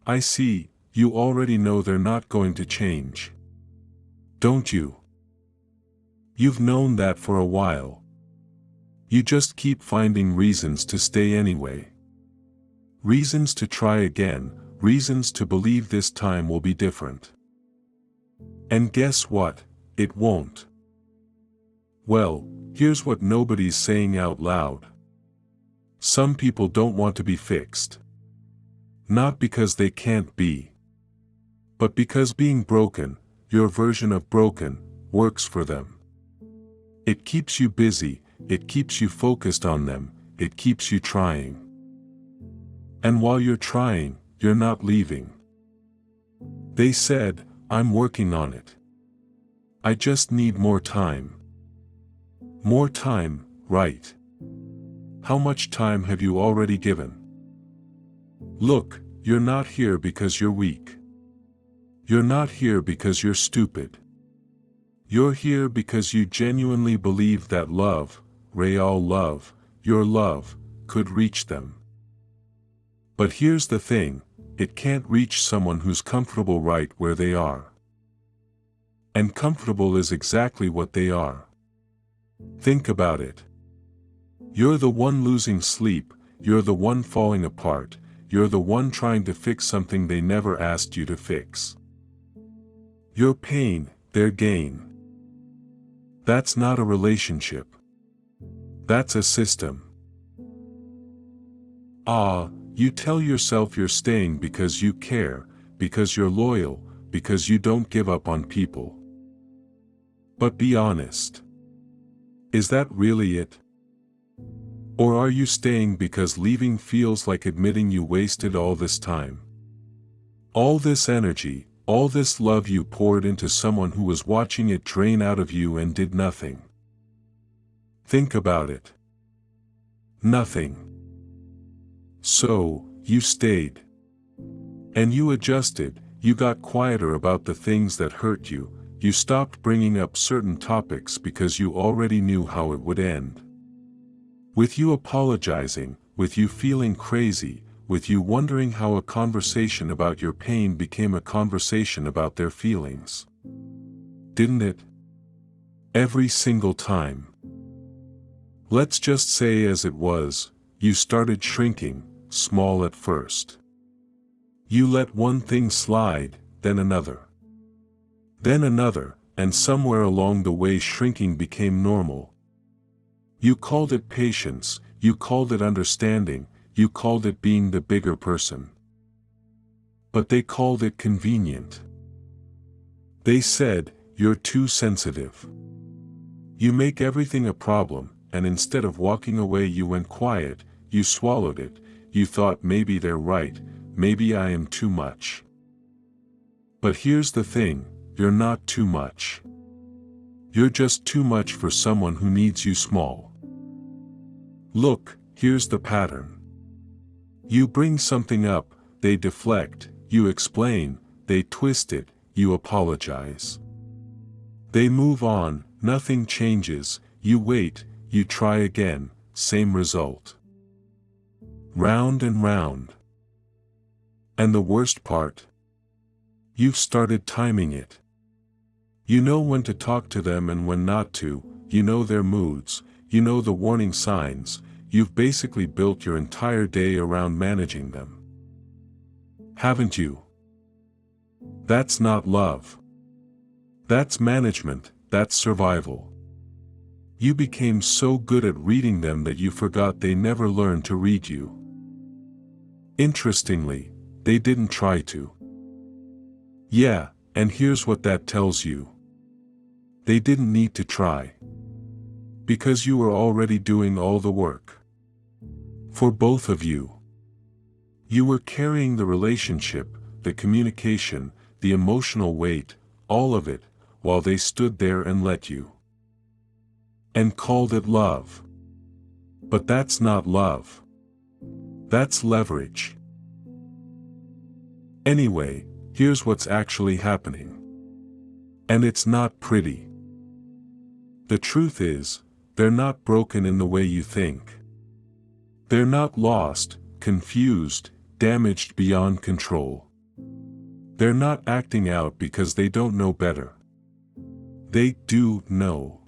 I see, you already know they're not going to change. Don't you? You've known that for a while. You just keep finding reasons to stay anyway. Reasons to try again, reasons to believe this time will be different. And guess what? It won't. Well, here's what nobody's saying out loud. Some people don't want to be fixed. Not because they can't be, but because being broken, your version of broken, works for them. It keeps you busy, it keeps you focused on them, it keeps you trying. And while you're trying, you're not leaving. They said, I'm working on it. I just need more time. More time, right? How much time have you already given? Look, you're not here because you're weak. You're not here because you're stupid. You're here because you genuinely believe that love, real love, your love, could reach them. But here's the thing, it can't reach someone who's comfortable right where they are. And comfortable is exactly what they are. Think about it. You're the one losing sleep, you're the one falling apart, you're the one trying to fix something they never asked you to fix. Your pain, their gain. That's not a relationship. That's a system. You tell yourself you're staying because you care, because you're loyal, because you don't give up on people. But be honest. Is that really it? Or are you staying because leaving feels like admitting you wasted all this time? All this energy, all this love you poured into someone who was watching it drain out of you and did nothing. Think about it. Nothing. So, you stayed. And you adjusted, you got quieter about the things that hurt you, you stopped bringing up certain topics because you already knew how it would end. With you apologizing, with you feeling crazy, with you wondering how a conversation about your pain became a conversation about their feelings. Didn't it? Every single time. Let's just say as it was, you started shrinking, small at first. You let one thing slide, then another. Then another, and somewhere along the way shrinking became normal. You called it patience, you called it understanding, you called it being the bigger person. But they called it convenient. They said, you're too sensitive. You make everything a problem, and instead of walking away you went quiet, you swallowed it, you thought maybe they're right, maybe I am too much. But here's the thing, you're not too much. You're just too much for someone who needs you small. Look, here's the pattern. You bring something up, they deflect, you explain, they twist it, you apologize. They move on, nothing changes, you wait, you try again, same result. Round and round. And the worst part? You've started timing it. You know when to talk to them and when not to, you know their moods, you know the warning signs, you've basically built your entire day around managing them. Haven't you? That's not love. That's management, that's survival. You became so good at reading them that you forgot they never learned to read you. Interestingly, they didn't try to. Yeah, and here's what that tells you. They didn't need to try. Because you were already doing all the work. For both of you. You were carrying the relationship, the communication, the emotional weight, all of it, while they stood there and let you. And called it love. But that's not love. That's leverage. Anyway, here's what's actually happening. And it's not pretty. The truth is, they're not broken in the way you think. They're not lost, confused, damaged beyond control. They're not acting out because they don't know better. They do know.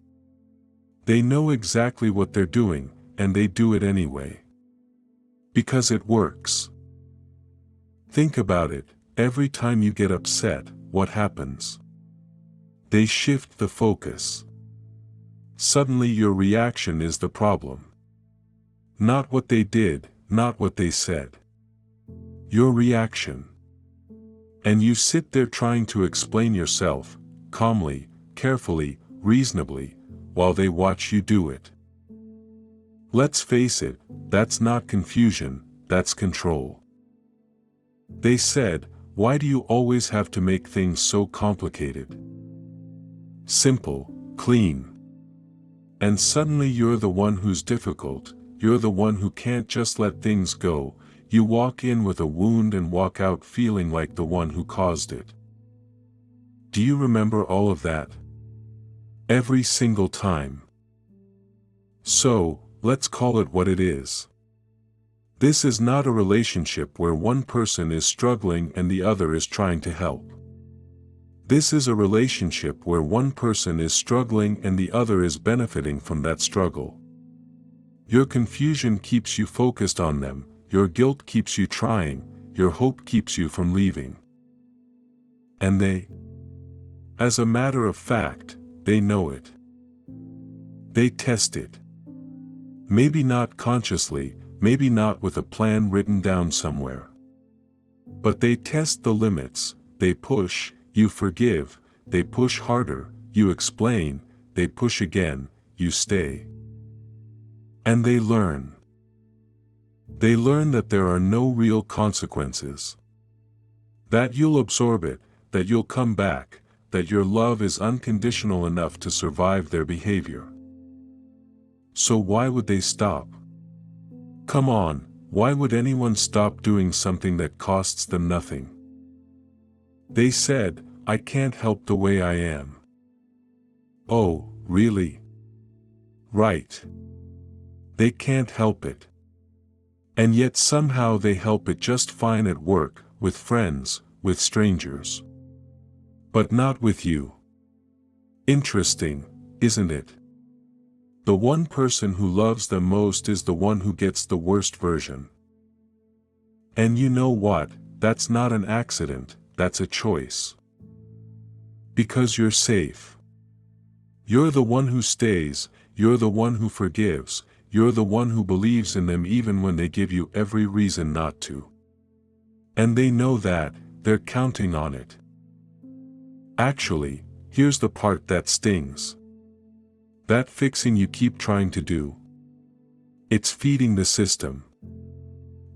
They know exactly what they're doing, and they do it anyway. Because it works. Think about it, every time you get upset, what happens? They shift the focus. Suddenly your reaction is the problem. Not what they did, not what they said. Your reaction. And you sit there trying to explain yourself, calmly, carefully, reasonably, while they watch you do it. Let's face it, that's not confusion, that's control. They said, why do you always have to make things so complicated? Simple, clean. And suddenly you're the one who's difficult, you're the one who can't just let things go, you walk in with a wound and walk out feeling like the one who caused it. Do you remember all of that? Every single time. So, let's call it what it is. This is not a relationship where one person is struggling and the other is trying to help. This is a relationship where one person is struggling and the other is benefiting from that struggle. Your confusion keeps you focused on them, your guilt keeps you trying, your hope keeps you from leaving. And they, as a matter of fact, they know it. They test it. Maybe not consciously, maybe not with a plan written down somewhere. But they test the limits, they push, you forgive, they push harder, you explain, they push again, you stay. And they learn. They learn that there are no real consequences. That you'll absorb it, that you'll come back, that your love is unconditional enough to survive their behavior. So why would they stop? Come on, why would anyone stop doing something that costs them nothing? They said, I can't help the way I am. Oh, really? Right. They can't help it. And yet somehow they help it just fine at work, with friends, with strangers. But not with you. Interesting, isn't it? The one person who loves them most is the one who gets the worst version. And you know what, that's not an accident, that's a choice. Because you're safe. You're the one who stays, you're the one who forgives, you're the one who believes in them even when they give you every reason not to. And they know that, they're counting on it. Actually, here's the part that stings. That fixing you keep trying to do. It's feeding the system.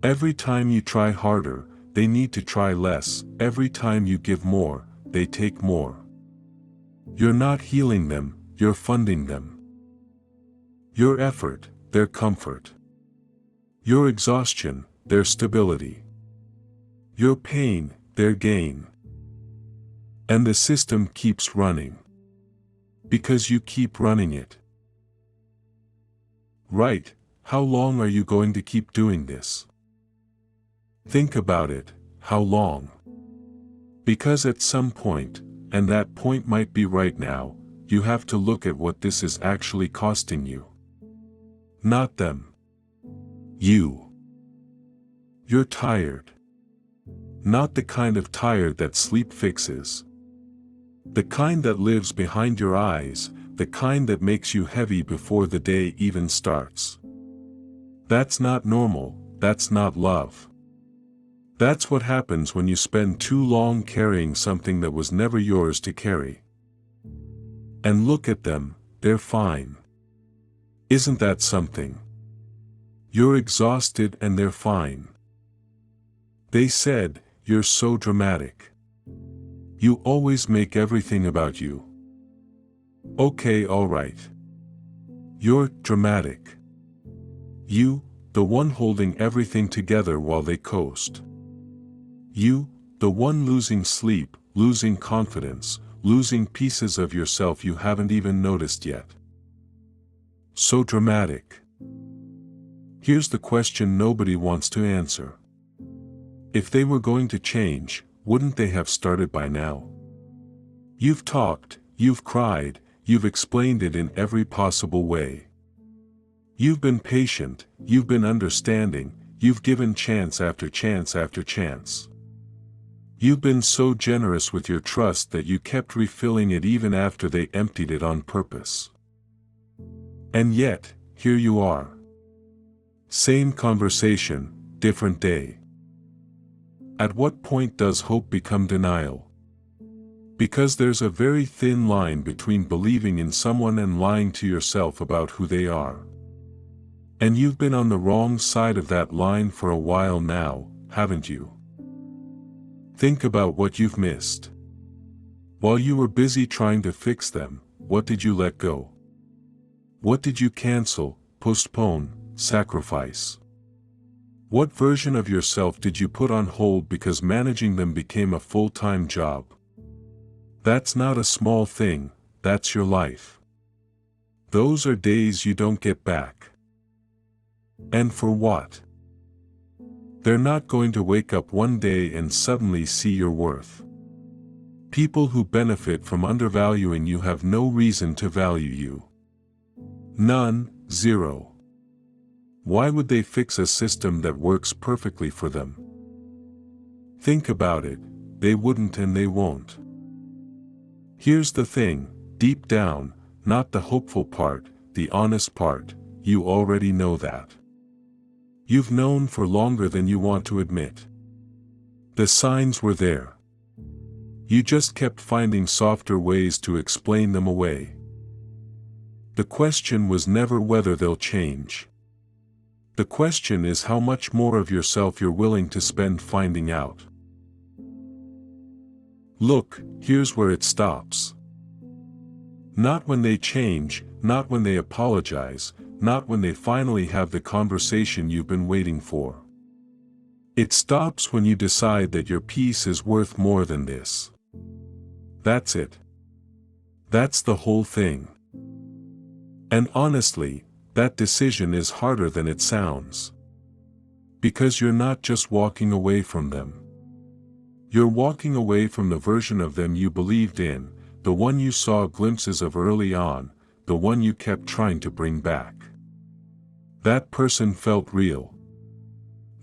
Every time you try harder, they need to try less, every time you give more, they take more. You're not healing them, you're funding them. Your effort, their comfort. Your exhaustion, their stability. Your pain, their gain. And the system keeps running. Because you keep running it. Right, how long are you going to keep doing this? Think about it, how long? Because at some point, and that point might be right now, you have to look at what this is actually costing you. Not them. You. You're tired. Not the kind of tired that sleep fixes. The kind that lives behind your eyes, the kind that makes you heavy before the day even starts. That's not normal, that's not love. That's what happens when you spend too long carrying something that was never yours to carry. And look at them, they're fine. Isn't that something? You're exhausted and they're fine. They said, you're so dramatic. You always make everything about you. Okay, alright. You're dramatic. You, the one holding everything together while they coast. You, the one losing sleep, losing confidence, losing pieces of yourself you haven't even noticed yet. So dramatic. Here's the question nobody wants to answer. If they were going to change, wouldn't they have started by now? You've talked, you've cried, you've explained it in every possible way. You've been patient, you've been understanding, you've given chance after chance after chance. You've been so generous with your trust that you kept refilling it even after they emptied it on purpose. And yet, here you are. Same conversation, different day. At what point does hope become denial? Because there's a very thin line between believing in someone and lying to yourself about who they are. And you've been on the wrong side of that line for a while now, haven't you? Think about what you've missed. While you were busy trying to fix them, what did you let go? What did you cancel, postpone, sacrifice? What version of yourself did you put on hold because managing them became a full-time job? That's not a small thing, that's your life. Those are days you don't get back. And for what? They're not going to wake up one day and suddenly see your worth. People who benefit from undervaluing you have no reason to value you. None, zero. Why would they fix a system that works perfectly for them? Think about it, they wouldn't and they won't. Here's the thing, deep down, not the hopeful part, the honest part, you already know that. You've known for longer than you want to admit. The signs were there. You just kept finding softer ways to explain them away. The question was never whether they'll change. The question is how much more of yourself you're willing to spend finding out. Look, here's where it stops. Not when they change, not when they apologize, not when they finally have the conversation you've been waiting for. It stops when you decide that your peace is worth more than this. That's it. That's the whole thing. And honestly, that decision is harder than it sounds. Because you're not just walking away from them. You're walking away from the version of them you believed in, the one you saw glimpses of early on, the one you kept trying to bring back. That person felt real.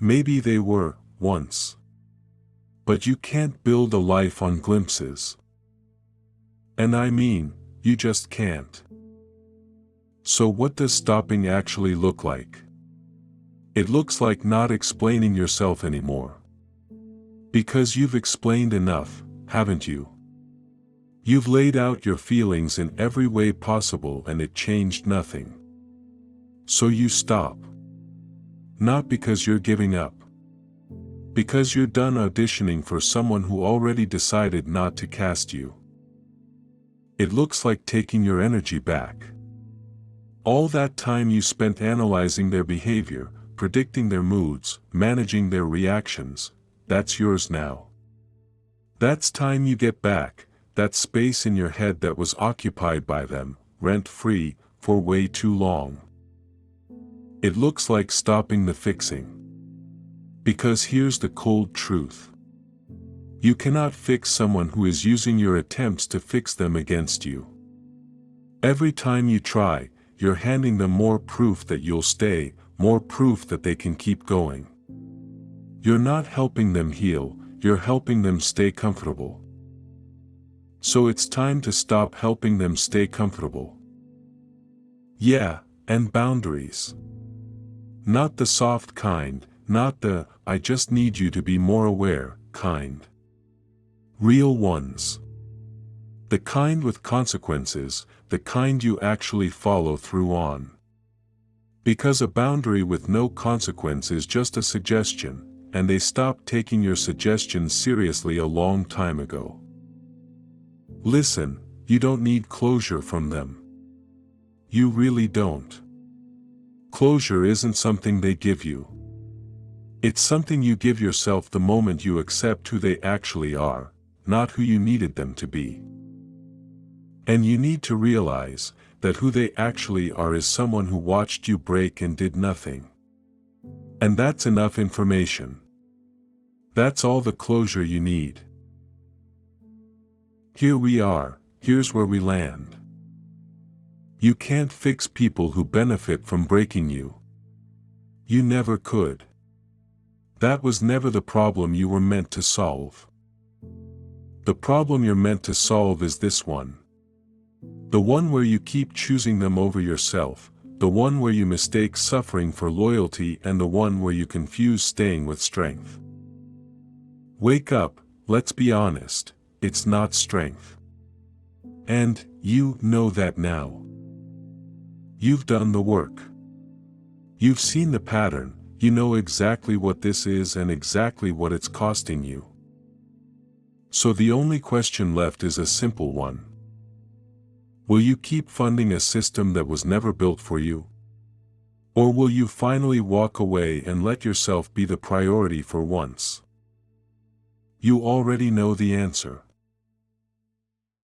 Maybe they were, once. But you can't build a life on glimpses. And I mean, you just can't. So what does stopping actually look like? It looks like not explaining yourself anymore. Because you've explained enough, haven't you? You've laid out your feelings in every way possible and it changed nothing. So you stop. Not because you're giving up. Because you're done auditioning for someone who already decided not to cast you. It looks like taking your energy back. All that time you spent analyzing their behavior, predicting their moods, managing their reactions, that's yours now. That's time you get back, that space in your head that was occupied by them, rent-free, for way too long. It looks like stopping the fixing. Because here's the cold truth. You cannot fix someone who is using your attempts to fix them against you. Every time you try, you're handing them more proof that you'll stay, more proof that they can keep going. You're not helping them heal, you're helping them stay comfortable. So it's time to stop helping them stay comfortable. Yeah, and boundaries. Not the soft kind, not the, I just need you to be more aware, kind. Real ones. The kind with consequences, the kind you actually follow through on. Because a boundary with no consequence is just a suggestion, and they stopped taking your suggestions seriously a long time ago. Listen, you don't need closure from them. You really don't. Closure isn't something they give you. It's something you give yourself the moment you accept who they actually are, not who you needed them to be. And you need to realize that who they actually are is someone who watched you break and did nothing. And that's enough information. That's all the closure you need. Here we are, here's where we land. You can't fix people who benefit from breaking you. You never could. That was never the problem you were meant to solve. The problem you're meant to solve is this one. The one where you keep choosing them over yourself, the one where you mistake suffering for loyalty, and the one where you confuse staying with strength. Wake up, let's be honest, it's not strength. And you know that now. You've done the work. You've seen the pattern, you know exactly what this is and exactly what it's costing you. So the only question left is a simple one. Will you keep funding a system that was never built for you? Or will you finally walk away and let yourself be the priority for once? You already know the answer.